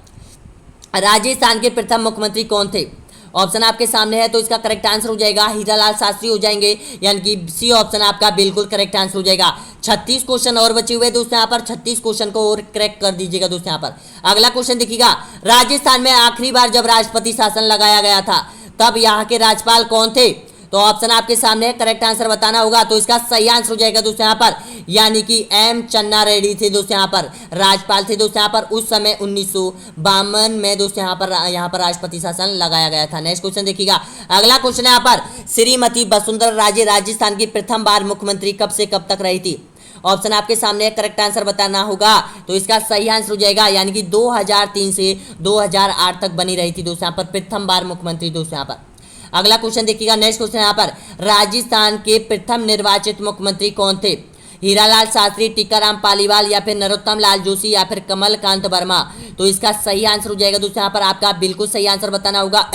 राजस्थान के प्रथम मुख्यमंत्री कौन थे? ऑप्शन आपके सामने है, तो इसका करेक्ट आंसर हो जाएगा हीरालाल शास्त्री हो जाएंगे, यानी कि सी ऑप्शन आपका बिल्कुल करेक्ट आंसर हो जाएगा। 36 क्वेश्चन और बचे हुए दोस्तों यहाँ पर, 36 क्वेश्चन को और करेक्ट कर दीजिएगा दोस्तों यहाँ पर। अगला क्वेश्चन देखिएगा, राजस्थान में आखिरी बार जब राष्ट्रपति शासन लगाया गया था तब यहाँ के राज्यपाल कौन थे? तो ऑप्शन आपके सामने है, करेक्ट आंसर बताना होगा। तो इसका सही आंसर हो जाएगा दोस्तों यहाँ पर, यानी कि एम चन्ना रेड्डी थे दोस्तों यहाँ पर राज्यपाल थे दोस्तों यहाँ पर। उस समय 1952 में दोस्तों यहाँ पर राष्ट्रपति शासन लगाया गया था। नेक्स्ट क्वेश्चन देखिएगा, अगला क्वेश्चन है यहाँ पर, श्रीमती वसुंधरा राजे राजस्थान की प्रथम बार मुख्यमंत्री कब से कब तक रही थी? ऑप्शन आपके सामने करेक्ट आंसर बताना होगा। तो इसका सही आंसर हो जाएगा यानी कि 2003 से 2008 तक बनी रही थी दोस्तों यहाँ पर प्रथम बार मुख्यमंत्री दोस्तों यहाँ पर। अगला क्वेश्चन देखिएगा, नेक्स्ट क्वेश्चन यहाँ पर, राजस्थान के प्रथम निर्वाचित मुख्यमंत्री कौन थे? हीरालाल शास्त्री, टीकाराम पालीवाल या फिर नरोत्तम लाल जोशी या फिर कमलकांत वर्मा। तो इसका सही आंसर हो जाएगा दोस्तों यहाँ पर आपका बिल्कुल सही आंसर बताना होगा।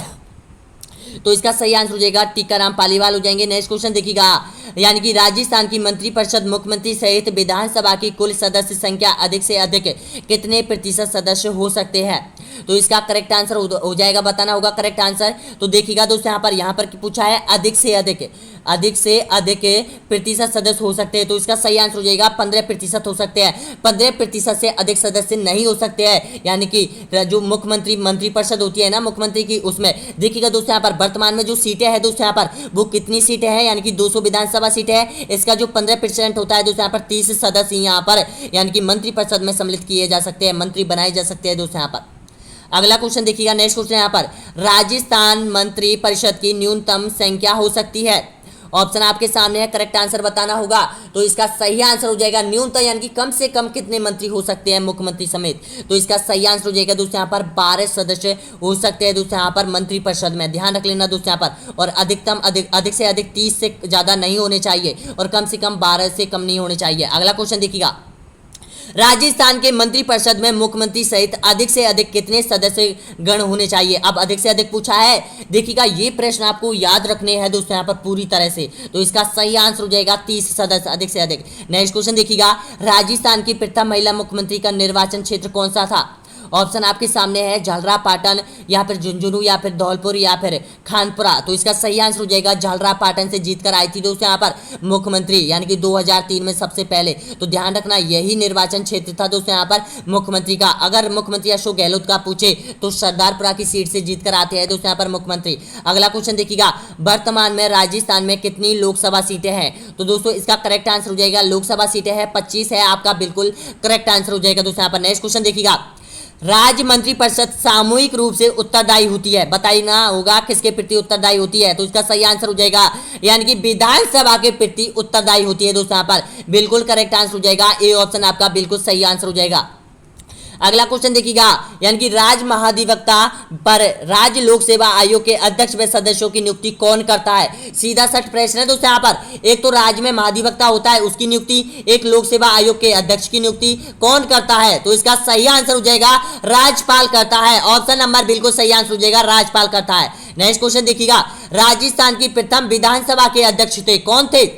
तो इसका सही आंसर हो जाएगा टीकाराम पालीवाल हो जाएंगे। नेक्स्ट क्वेश्चन देखिएगा, यानी कि राजस्थान की मंत्रिपरिषद मुख्यमंत्री सहित विधानसभा की कुल सदस्य संख्या अधिक से अधिक कितने प्रतिशत सदस्य हो सकते हैं? तो इसका करेक्ट आंसर हो जाएगा बताना होगा करेक्ट आंसर। तो देखिएगा दोस्तों यहाँ पर पूछा है अधिक से अधिक प्रतिशत सदस्य हो सकते हैं। तो इसका सही आंसर हो जाएगा 15% हो सकते हैं। 15% से अधिक सदस्य नहीं हो सकते हैं, यानी कि जो मंत्रिपरिषद होती है ना मुख्यमंत्री की, उसमें देखिएगा दोस्तों यहाँ पर वर्तमान में जो सीटें हैं दोस्तों यहाँ पर वो कितनी सीटें हैं, यानी कि 200 विधानसभा सीटें हैं। इसका जो 15% होता है दोस्तों यहाँ पर 30 सदस्य यहाँ पर यानी कि मंत्रिपरिषद में सम्मिलित किए जा सकते हैं, मंत्री बनाए जा सकते हैं दोस्तों यहाँ पर। अगला क्वेश्चन देखिएगा, नेक्स्ट क्वेश्चन यहाँ पर, राजस्थान मंत्री परिषद की न्यूनतम संख्या हो सकती है? ऑप्शन आपके सामने है, करेक्ट आंसर बताना होगा। तो इसका सही आंसर हो जाएगा न्यूनतम यानी कि कम से कम कितने मंत्री हो सकते हैं मुख्यमंत्री समेत। तो इसका सही आंसर हो जाएगा दोस्तों यहाँ पर 12 सदस्य हो सकते हैं दोस्तों यहाँ पर मंत्रिपरिषद में, ध्यान रख लेना दोस्तों यहाँ पर। और अधिक से अधिक 30 से ज़्यादा नहीं होने चाहिए और कम से कम 12 से कम नहीं होने चाहिए। अगला क्वेश्चन देखिएगा, राजस्थान के मंत्रिपरिषद में मुख्यमंत्री सहित अधिक से अधिक कितने सदस्य गण होने चाहिए? अब अधिक से अधिक पूछा है, देखिएगा ये प्रश्न आपको याद रखने हैं दोस्तों यहाँ पर पूरी तरह से। तो इसका सही आंसर हो जाएगा 30 सदस्य अधिक से अधिक। नेक्स्ट क्वेश्चन देखिएगा, राजस्थान की प्रथम महिला मुख्यमंत्री का निर्वाचन क्षेत्र कौन सा था? ऑप्शन आपके सामने है, झालरा पाटन या फिर झुंझुनू या फिर धौलपुर या फिर खानपुरा। तो इसका सही आंसर हो जाएगा झालरा पाटन से जीतकर आई थी दोस्तों यहाँ पर मुख्यमंत्री, यानी कि 2003 में सबसे पहले। तो ध्यान रखना यही निर्वाचन क्षेत्र था दोस्तों यहाँ पर मुख्यमंत्री का। अगर मुख्यमंत्री अशोक गहलोत का पूछे तो सरदारपुरा की सीट से जीतकर आते हैं दोस्तों यहाँ पर मुख्यमंत्री। अगला क्वेश्चन देखिएगा, वर्तमान में राजस्थान में कितनी लोकसभा सीटें हैं? तो दोस्तों इसका करेक्ट आंसर हो जाएगा लोकसभा सीटें हैं 25 है आपका बिल्कुल करेक्ट आंसर हो जाएगा दोस्तों यहाँ पर। नेक्स्ट क्वेश्चन देखिएगा, राज्य मंत्रिपरिषद सामूहिक रूप से उत्तरदायी होती है, बताइना होगा किसके प्रति उत्तरदायी होती है? तो इसका सही आंसर हो जाएगा यानी कि विधानसभा के प्रति उत्तरदायी होती है दोस्तों यहाँ पर, बिल्कुल करेक्ट आंसर हो जाएगा। ए ऑप्शन आपका बिल्कुल सही आंसर हो जाएगा। अगला क्वेश्चन देखिएगा, यानी कि राज्य महाधिवक्ता पर राज्य लोक सेवा आयोग के अध्यक्ष व सदस्यों की नियुक्ति कौन करता है? सीधा सट प्रश्न है दोस्तों यहाँ पर। एक तो राज्य में महाधिवक्ता होता है उसकी नियुक्ति, एक लोक सेवा आयोग के अध्यक्ष की नियुक्ति कौन करता है? तो इसका सही आंसर हो जाएगा राज्यपाल करता है। ऑप्शन नंबर बिल्कुल सही आंसर हो जाएगा, राज्यपाल करता है। नेक्स्ट क्वेश्चन देखिएगा, राजस्थान की प्रथम विधानसभा के अध्यक्ष थे कौन थे?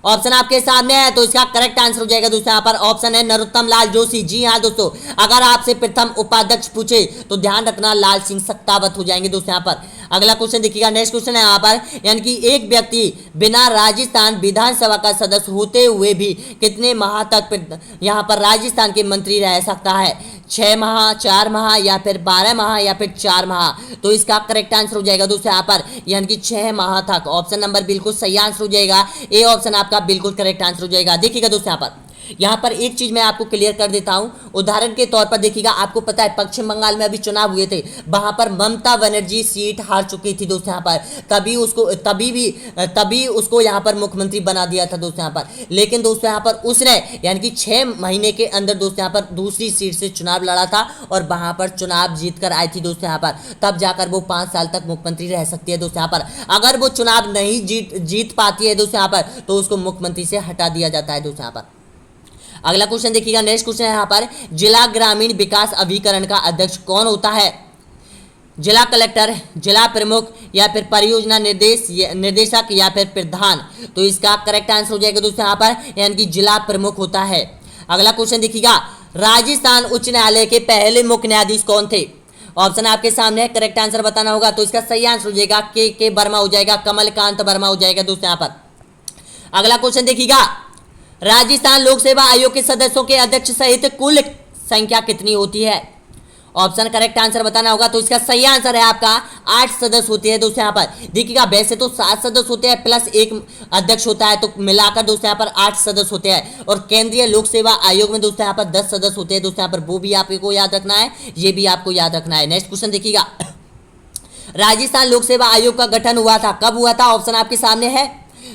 ऑप्शन आपके सामने है, तो इसका करेक्ट आंसर हो जाएगा दोस्तों यहाँ पर ऑप्शन है नरोत्तम लाल जोशी। जी हाँ दोस्तों, अगर आपसे प्रथम उपाध्यक्ष पूछे तो ध्यान रखना लाल सिंह सत्तावत हो जाएंगे दोस्तों यहाँ पर। अगला क्वेश्चन देखिएगा, नेक्स्ट क्वेश्चन है यहाँ पर, यानी कि एक व्यक्ति बिना राजस्थान विधानसभा का सदस्य होते हुए भी कितने माह तक यहाँ पर राजस्थान के मंत्री रह सकता है? 6 माह, 4 माह या फिर 12 माह या फिर 4 माह। तो इसका करेक्ट आंसर हो जाएगा दोस्तों यहाँ पर यानी कि 6 माह तक। ऑप्शन नंबर बिल्कुल सही आंसर हो जाएगा, ए ऑप्शन आपका बिल्कुल करेक्ट आंसर हो जाएगा। देखिएगा दोस्तों यहाँ पर एक चीज मैं आपको क्लियर कर देता हूं, उदाहरण के तौर पर देखिएगा, आपको पता है पश्चिम बंगाल में अभी चुनाव हुए थे, वहां पर ममता बनर्जी सीट हार चुकी थी दोस्तों यहाँ पर, तभी उसको यहाँ पर मुख्यमंत्री बना दिया था दोस्तों यहाँ पर। लेकिन दोस्तों यहाँ पर उसने यानी कि 6 महीने के अंदर दोस्तों यहाँ पर दूसरी सीट से चुनाव लड़ा था और वहां पर चुनाव जीत कर आई थी दोस्तों यहाँ पर। तब जाकर वो 5 साल तक मुख्यमंत्री रह सकती है दोस्तों यहाँ पर। अगर वो चुनाव नहीं जीत पाती है दोस्तों यहाँ पर तो उसको मुख्यमंत्री से हटा दिया जाता है दोस्तों यहाँ पर। अगला क्वेश्चन देखिएगा, नेक्स्ट क्वेश्चन है यहाँ पर, जिला ग्रामीण विकास अभिकरण का अध्यक्ष कौन होता है? जिला कलेक्टर, जिला प्रमुख या फिर परियोजना निर्देशक या फिर प्रधान। तो इसका करेक्ट आंसर हो जाएगा दोस्तों यहाँ पर यानी कि जिला प्रमुख होता है। अगला क्वेश्चन देखिएगा, राजस्थान उच्च न्यायालय के पहले मुख्य न्यायाधीश कौन थे? ऑप्शन आपके सामने है, करेक्ट आंसर बताना होगा। तो इसका सही आंसर हो जाएगा के वर्मा हो जाएगा, कमलकांत वर्मा हो जाएगा दोस्तों यहाँ पर। अगला क्वेश्चन देखिएगा, राजस्थान लोक सेवा आयोग के सदस्यों के अध्यक्ष सहित कुल संख्या कितनी होती है? ऑप्शन करेक्ट आंसर बताना होगा। तो इसका सही आंसर है आपका 8 सदस्य होते हैं दोस्तों यहाँ पर। देखिएगा वैसे तो 7 सदस्य होते हैं प्लस एक अध्यक्ष होता है, तो मिलाकर दोस्तों यहाँ पर 8 सदस्य होते हैं। और केंद्रीय लोक सेवा आयोग में दोस्तों यहाँ पर 10 सदस्य होते हैं दोस्तों यहाँ पर, वो भी आपको याद रखना है, ये भी आपको याद रखना है। नेक्स्ट क्वेश्चन देखिएगा, राजस्थान लोक सेवा आयोग का गठन हुआ था, कब हुआ था? ऑप्शन आपके सामने है।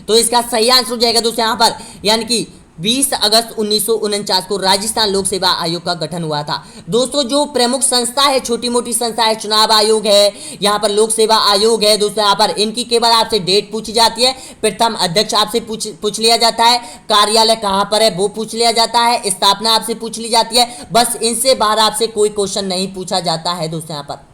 तो इसका सही आंसर हो जाएगा दोस्तों यहाँ पर यानी कि 20 अगस्त 1949 को राजस्थान लोक सेवा आयोग का गठन हुआ था। दोस्तों जो प्रमुख संस्था है, छोटी मोटी संस्था है, चुनाव आयोग है, यहाँ पर लोक सेवा आयोग है दोस्तों, यहाँ पर इनकी केवल आपसे डेट पूछी जाती है, प्रथम अध्यक्ष आपसे पूछ लिया जाता है, कार्यालय कहाँ पर है वो पूछ लिया जाता है, स्थापना आपसे पूछ ली जाती है, बस इनसे बाहर आपसे कोई क्वेश्चन नहीं पूछा जाता है दोस्तों। यहाँ पर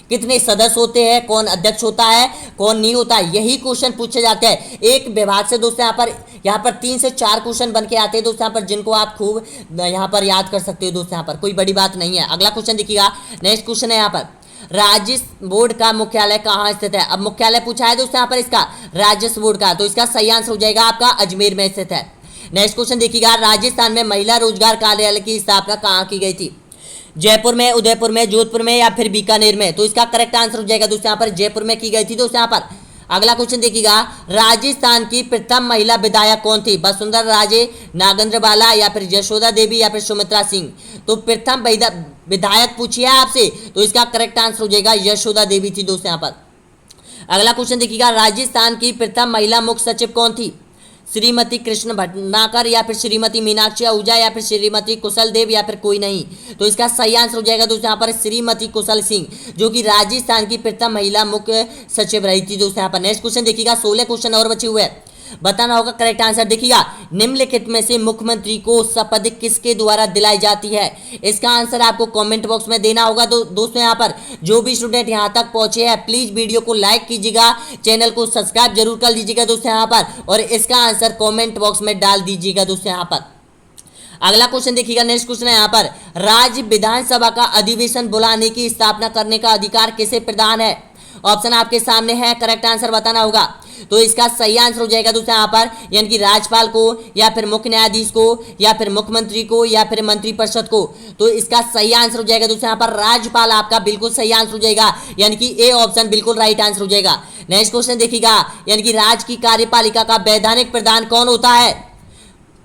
कितने सदस्य होते हैं, कौन अध्यक्ष होता है, कौन नहीं होता है, यही क्वेश्चन पूछे जाते हैं एक विभाग से दोस्तों। यहाँ पर 3 से 4 क्वेश्चन बन के आते हैं दोस्तों, यहाँ पर जिनको आप खूब यहाँ पर याद कर सकते हो दोस्तों, यहाँ पर कोई बड़ी बात नहीं है। अगला क्वेश्चन देखिएगा, नेक्स्ट क्वेश्चन है यहाँ पर, राजस्व बोर्ड का मुख्यालय कहाँ स्थित है। अब मुख्यालय पूछा है दोस्तों यहाँ पर इसका राजस्व बोर्ड का, तो इसका सही आंसर हो जाएगा आपका अजमेर में स्थित है। नेक्स्ट क्वेश्चन देखिएगा, राजस्थान में महिला रोजगार कार्यालय की स्थापना कहाँ की गई थी। जयपुर में, उदयपुर में, जोधपुर में या फिर बीकानेर में, तो इसका करेक्ट आंसर हो जाएगा दोस्तों यहाँ पर जयपुर में की गई थी दोस्तों यहाँ पर। अगला क्वेश्चन देखिएगा, राजस्थान की प्रथम महिला विधायक कौन थी। वसुंधरा राजे, नागेंद्र बाला या फिर यशोदा देवी या फिर सुमित्रा सिंह। तो प्रथम विधायक पूछी है आपसे, तो इसका करेक्ट आंसर हो जाएगा यशोदा देवी थी दोस्तों यहाँ पर। अगला क्वेश्चन देखिएगा, राजस्थान की प्रथम महिला मुख्य सचिव कौन थी। श्रीमती कृष्ण भटनागर या फिर श्रीमती मीनाक्षी आहूजा या फिर श्रीमती कुशल देव या फिर कोई नहीं। तो इसका सही आंसर हो जाएगा दोस्तों यहाँ पर श्रीमती कुशल सिंह, जो कि राजस्थान की प्रथम महिला मुख्य सचिव रही थी दोस्तों यहाँ पर। नेक्स्ट क्वेश्चन देखिएगा, 16 क्वेश्चन और बचे हुए हैं, बताना होगा करेक्ट आंसर। देखिएगा, निम्नलिखित में से मुख्यमंत्री को शपथ किसके द्वारा दिलाई जाती है। इसका आंसर आपको कमेंट बॉक्स में देना होगा। दोस्तों यहाँ पर जो भी स्टूडेंट यहाँ तक पहुंचे हैं प्लीज वीडियो को लाइक कीजिएगा, चैनल को सब्सक्राइब जरूर कर लीजिएगा दोस्तों यहाँ पर, और इसका आंसर कॉमेंट बॉक्स में डाल दीजिएगा दोस्तों यहाँ पर। अगला क्वेश्चन देखिएगा, नेक्स्ट क्वेश्चन है यहाँ पर, राज्य विधानसभा का अधिवेशन बुलाने की स्थापना करने का अधिकार किसे प्रदान है। ऑप्शन आपके सामने है, करेक्ट आंसर बताना होगा। तो इसका सही आंसर हो जाएगा दोस्तों यहाँ पर, यानी कि राज्यपाल को या फिर मुख्य न्यायाधीश को या फिर मुख्यमंत्री को या फिर मंत्रिपरिषद को। तो इसका सही आंसर हो जाएगा दोस्तों यहाँ पर राज्यपाल, आपका बिल्कुल सही आंसर हो जाएगा, यानी कि ए ऑप्शन बिल्कुल राइट आंसर हो जाएगा। नेक्स्ट क्वेश्चन देखिएगा, यानी कि राज्य की कार्यपालिका का वैधानिक प्रधान कौन होता है।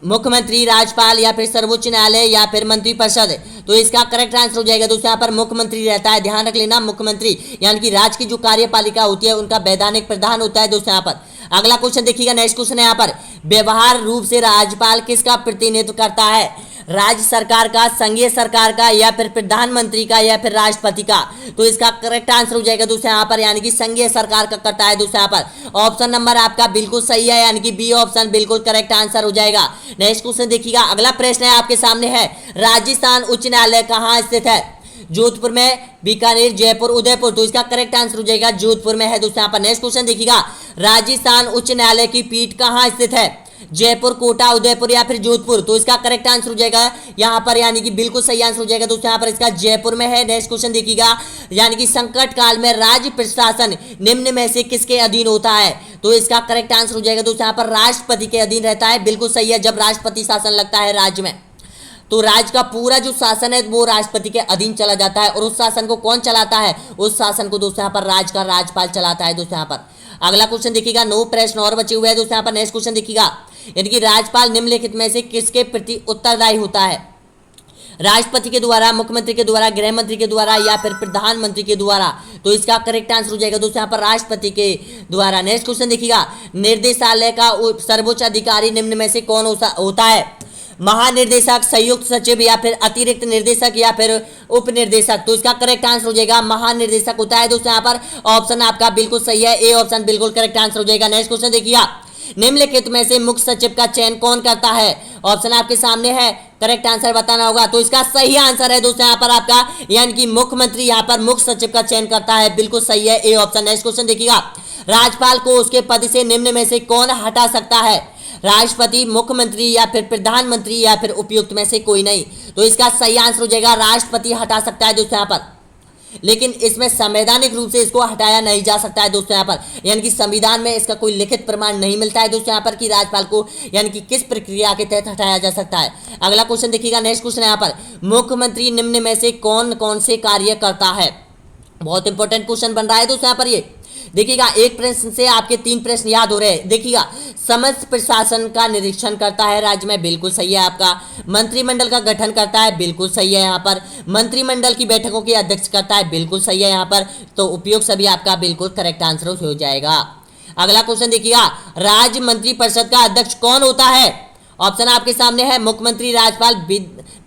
मुख्यमंत्री, राज्यपाल या फिर सर्वोच्च न्यायालय या फिर मंत्रिपरिषद। तो इसका करेक्ट आंसर हो जाएगा दोस्तों यहाँ पर मुख्यमंत्री रहता है, ध्यान रख लेना मुख्यमंत्री, यानी कि राज्य की जो कार्यपालिका होती है उनका वैधानिक प्रधान होता है दोस्तों यहाँ पर। अगला क्वेश्चन देखिएगा, नेक्स्ट क्वेश्चन है यहाँ पर, व्यवहार रूप से राज्यपाल किसका प्रतिनिधित्व करता है। राज्य सरकार का, संघीय सरकार का या फिर प्रधानमंत्री का या फिर राष्ट्रपति का। तो इसका करेक्ट आंसर हो जाएगा दोस्तों यहाँ पर, यानी कि संघीय सरकार का करता है दोस्तों यहाँ पर। ऑप्शन नंबर आपका बिल्कुल सही है, यानी कि बी ऑप्शन बिल्कुल करेक्ट आंसर हो जाएगा। नेक्स्ट क्वेश्चन देखिएगा, अगला प्रश्न है आपके सामने है, राजस्थान उच्च न्यायालय कहाँ स्थित है। जोधपुर में, बीकानेर, जयपुर, उदयपुर। तो इसका करेक्ट आंसर हो जाएगा जोधपुर में है दोस्तों यहाँ पर। नेक्स्ट क्वेश्चन देखिएगा, राजस्थान उच्च न्यायालय की पीठ कहाँ स्थित है। जयपुर, कोटा, उदयपुर या फिर जोधपुर। तो इसका करेक्ट आंसर हो जाएगा यहाँ पर, यानी कि बिल्कुल सही आंसर हो जाएगा दोस्तों यहाँ पर, इसका जयपुर में है। नेक्स्ट क्वेश्चन देखिएगा, यानी कि संकट काल में राज्य प्रशासन निम्न में से किसके अधीन होता है। तो इसका करेक्ट आंसर हो जाएगा दोस्तों यहाँ पर राष्ट्रपति के अधीन रहता है, बिल्कुल सही है। जब राष्ट्रपति शासन लगता है राज्य में, तो राज्य का पूरा जो शासन है वो राष्ट्रपति के अधीन चला जाता है, और उस शासन को कौन चलाता है, उस शासन को दोस्तों यहाँ पर राज्य का राज्यपाल चलाता है दोस्तों यहाँ पर। अगला क्वेश्चन देखिएगा, 9 प्रश्न और बचे हुए हैं दोस्तों यहाँ पर। नेक्स्ट क्वेश्चन देखिएगा, यानी कि राज्यपाल निम्नलिखित में से किसके प्रति उत्तरदायी होता है। राष्ट्रपति के द्वारा, मुख्यमंत्री के द्वारा, गृह मंत्री के द्वारा या फिर प्रधानमंत्री के द्वारा। तो इसका करेक्ट आंसर हो जाएगा दोस्तों यहाँ पर राष्ट्रपति के द्वारा। नेक्स्ट क्वेश्चन देखिएगा, निर्देशालय का सर्वोच्च अधिकारी निम्न में से कौन होता है। महानिर्देशक, संयुक्त सचिव या फिर अतिरिक्त निर्देशक या फिर उप निर्देशक। तो इसका करेक्ट आंसर हो जाएगा महानिर्देशक होता है दोस्तों यहाँ पर। ऑप्शन आपका बिल्कुल सही है, ए ऑप्शन बिल्कुल करेक्ट आंसर हो जाएगा। नेक्स्ट क्वेश्चन देखिएगा, निम्नलिखित में से मुख्य सचिव का चयन कौन करता है। ऑप्शन आपके सामने है, करेक्ट आंसर बताना होगा। तो इसका सही आंसर है दोस्तों यहाँ पर आपका, यानी कि मुख्यमंत्री यहाँ पर मुख्य सचिव का चयन करता है, बिल्कुल सही है, ए ऑप्शन। नेक्स्ट क्वेश्चन देखिएगा, राज्यपाल को उसके पद से निम्न में से कौन हटा सकता है। राष्ट्रपति, मुख्यमंत्री या फिर प्रधानमंत्री या फिर उपयुक्त में से कोई नहीं। तो इसका सही आंसर हो जाएगा राष्ट्रपति हटा सकता है दोस्तों यहाँ पर, लेकिन इसमें संवैधानिक रूप से इसको हटाया नहीं जा सकता है दोस्तों यहाँ पर, यानी कि संविधान में इसका कोई लिखित प्रमाण नहीं मिलता है दोस्तों यहाँ पर कि राज्यपाल को यानी कि किस प्रक्रिया के तहत हटाया जा सकता है। अगला क्वेश्चन देखिएगा, नेक्स्ट क्वेश्चन यहाँ पर, मुख्यमंत्री निम्न में से कौन कौन से कार्य करता है। बहुत इंपॉर्टेंट क्वेश्चन बन रहा है दोस्तों यहाँ पर। ये देखिएगा, एक प्रश्न से आपके 3 प्रश्न याद हो रहे हैं। देखिएगा, समस्त प्रशासन का निरीक्षण करता है राज्य में, बिल्कुल सही है आपका। मंत्रिमंडल का गठन करता है, बिल्कुल सही है यहाँ पर। मंत्रिमंडल की बैठकों की अध्यक्ष करता है, बिल्कुल सही है यहाँ पर। तो उपयोग सभी आपका बिल्कुल करेक्ट आंसर हो जाएगा। अगला क्वेश्चन देखिएगा, राज्य मंत्रिपरिषद का अध्यक्ष कौन होता है। ऑप्शन आपके सामने है मुख्यमंत्री, राज्यपाल,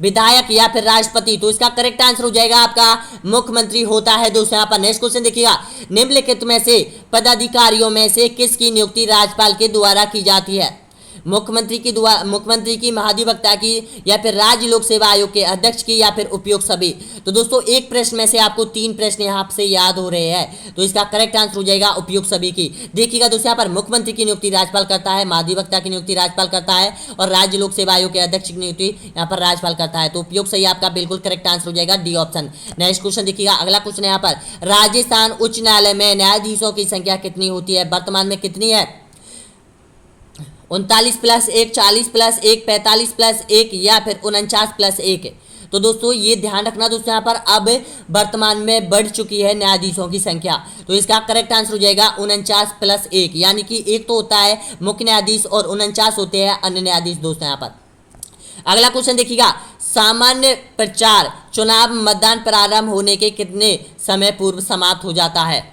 विधायक या फिर राष्ट्रपति। तो इसका करेक्ट आंसर हो जाएगा आपका मुख्यमंत्री होता है दोस्तों यहाँ पर। नेक्स्ट क्वेश्चन देखिएगा, निम्नलिखित में से पदाधिकारियों में से किसकी नियुक्ति राज्यपाल के द्वारा की जाती है? मुख्यमंत्री की, महाधिवक्ता की, या फिर राज्य लोक सेवा आयोग के अध्यक्ष की, या फिर उपयुक्त सभी। तो दोस्तों एक प्रश्न में से आपको 3 प्रश्न यहाँ से याद हो रहे हैं, तो इसका करेक्ट आंसर हो जाएगा उपयुक्त सभी की। देखिएगा दोस्तों यहाँ पर मुख्यमंत्री की नियुक्ति राज्यपाल करता है, महाधिवक्ता की नियुक्ति राज्यपाल करता है, और राज्य लोक सेवा आयोग के अध्यक्ष की नियुक्ति यहाँ पर राज्यपाल करता है। तो उपयुक्त सही आपका बिल्कुल करेक्ट आंसर हो जाएगा डी ऑप्शन। नेक्स्ट क्वेश्चन देखिएगा, अगला क्वेश्चन यहाँ पर, राजस्थान उच्च न्यायालय में न्यायाधीशों की संख्या कितनी होती है? वर्तमान में कितनी है? 39 + 1, 40 + 1, 45 + 1, या फिर 49 + 1। तो दोस्तों ये ध्यान रखना दोस्तों यहाँ पर अब वर्तमान में बढ़ चुकी है न्यायाधीशों की संख्या। तो इसका करेक्ट आंसर हो जाएगा 49 + 1, यानी कि एक तो होता है मुख्य न्यायाधीश और 49 होते हैं अन्य न्यायाधीश दोस्तों यहाँ पर। अगला क्वेश्चन देखिएगा, सामान्य प्रचार चुनाव मतदान प्रारंभ होने के कितने समय पूर्व समाप्त हो जाता है?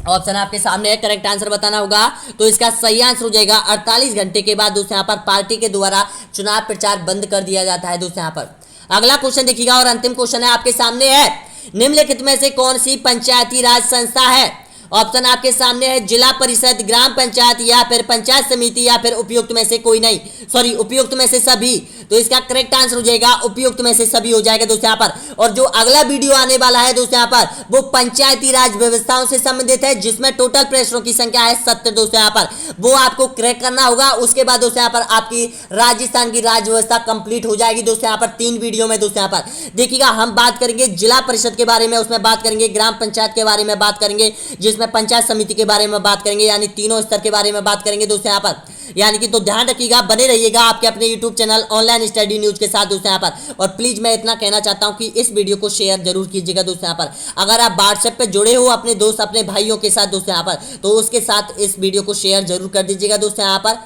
ऑप्शन आपके सामने है, करेक्ट आंसर बताना होगा। तो इसका सही आंसर हो जाएगा 48 घंटे के बाद दोस्तों यहाँ पर पार्टी के द्वारा चुनाव प्रचार बंद कर दिया जाता है दोस्तों यहाँ पर। अगला क्वेश्चन देखिएगा और अंतिम क्वेश्चन है आपके सामने है, निम्नलिखित में से कौन सी पंचायती राज संस्था है? ऑप्शन आपके सामने है, जिला परिषद, ग्राम पंचायत, या फिर पंचायत समिति, या फिर उपयुक्त में से कोई नहीं, सॉरी उपयुक्त में से सभी। तो इसका करेक्ट आंसर हो जाएगा उपयुक्त में से सभी हो जाएगा दोस्तों यहाँ पर। और जो अगला वीडियो आने वाला है दोस्तों यहाँ पर वो पंचायती राज व्यवस्थाओं से संबंधित है, जिसमें टोटल प्रश्नों की संख्या है 70 दोस्तों यहाँ पर। वो आपको क्रैक करना होगा, उसके बाद दोस्तों यहाँ पर आपकी राजस्थान की राज व्यवस्था कंप्लीट हो जाएगी दोस्तों यहाँ पर 3 वीडियो में दोस्तों यहाँ पर। देखिएगा हम बात करेंगे जिला परिषद के बारे में, उसमें बात करेंगे ग्राम पंचायत के बारे में बात करेंगे, जिसमें पंचायत समिति के बारे में बात करेंगे, यानी तीनों स्तर के बारे में बात करेंगे दोस्तों यहाँ पर। यानी कि तो ध्यान रखिएगा, बने रहिएगा आपके अपने YouTube channel online study news के साथ दोस्तों यहाँ पर। और प्लीज मैं इतना कहना चाहता हूँ कि इस वीडियो को शेयर जरूर कीजिएगा दोस्तों यहाँ पर। अगर आप व्हाट्सएप पे जुड़े हो अपने दोस्त अपने भाइयों के साथ दोस्तों यहाँ पर, तो उसके साथ इस वीडियो को शेयर जरूर कर दीजिएगा दोस्तों यहाँ पर।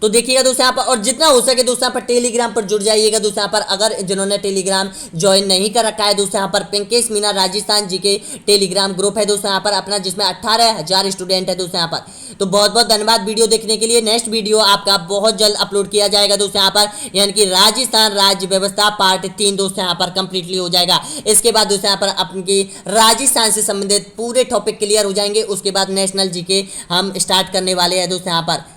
तो देखिएगा दोस्तों यहाँ पर, और जितना हो सके दोस्तों यहाँ पर टेलीग्राम पर जुड़ जाइएगा दोस्तों यहाँ पर। अगर जिन्होंने टेलीग्राम ज्वाइन नहीं कर रखा है दोस्तों यहाँ पर, पिंकेश मीना राजस्थान जी के टेलीग्राम ग्रुप है दोस्तों यहाँ पर अपना, जिसमें 18,000 स्टूडेंट है दोस्तों यहाँ पर। तो बहुत बहुत धन्यवाद वीडियो देखने के लिए। नेक्स्ट वीडियो आपका बहुत जल्द अपलोड किया जाएगा दोस्तों यहाँ पर, यानी कि राजस्थान राज्य व्यवस्था पार्ट 3 दोस्तों यहाँ पर कंप्लीटली हो जाएगा। इसके बाद दोस्तों यहाँ पर अपनी राजस्थान से संबंधित पूरे टॉपिक क्लियर हो जाएंगे। उसके बाद नेशनल जीके हम स्टार्ट करने वाले हैं दोस्तों यहाँ पर।